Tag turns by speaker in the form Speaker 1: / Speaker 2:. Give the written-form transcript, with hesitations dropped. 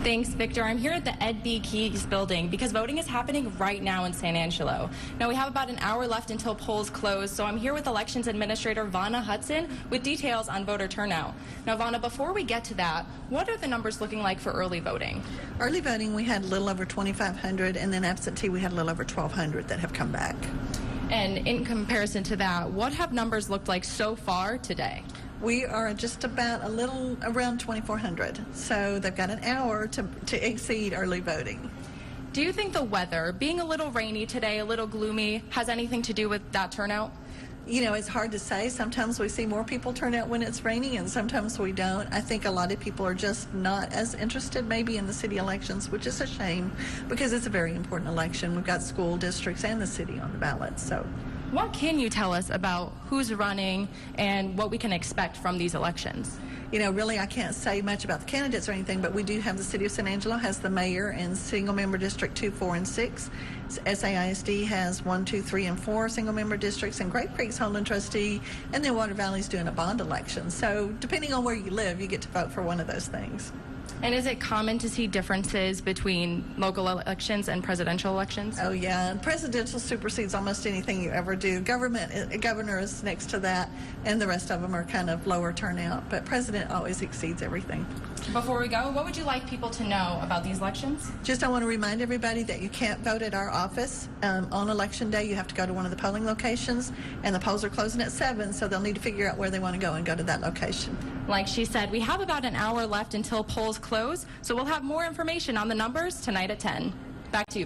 Speaker 1: Thanks, Victor. I'm here at the Ed B. Keyes building because voting is happening right now in San Angelo. Now, we have about an hour left until polls close, so I'm here with Elections Administrator Vanna Hudson with details on voter turnout. Now, Vanna, before we get to that, what are the numbers looking like for early voting?
Speaker 2: Early voting, we had a little over 2,500, and then absentee, we had a little over 1,200 that have come back.
Speaker 1: And in comparison to that, what have numbers looked like so far today?
Speaker 2: We are just about a little around 2,400, so they've got an hour to exceed early voting.
Speaker 1: Do you think the weather, being a little rainy today, a little gloomy, has anything to do with that turnout?
Speaker 2: You know, it's hard to say. Sometimes we see more people turn out when it's raining, and sometimes we don't. I think a lot of people are just not as interested maybe in the city elections, which is a shame because it's a very important election. We've got school districts and the city on the ballot, so.
Speaker 1: What can you tell us about who's running and what we can expect from these elections?
Speaker 2: You know, really, I can't say much about the candidates or anything, but we do have the city of San Angelo has the mayor and single-member district 2, 4, and 6. SAISD has 1, 2, 3, and 4 single-member districts, and Great Creek's holding trustee, and then Water Valley's doing a bond election. So depending on where you live, you get to vote for one of those things.
Speaker 1: And is it common to see differences between local elections and presidential elections?
Speaker 2: Oh, yeah. Presidential supersedes almost anything you ever do. Governor is next to that, and the rest of them are kind of lower turnout. But president always exceeds everything.
Speaker 1: Before we go, what would you like people to know about these elections?
Speaker 2: Just I want to remind everybody that you can't vote at our office on election day. You have to go to one of the polling locations, and the polls are closing at 7, so they'll need to figure out where they want to go and go to that location.
Speaker 1: Like she said, we have about an hour left until polls close, so we'll have more information on the numbers tonight at 10. Back to you, Vic.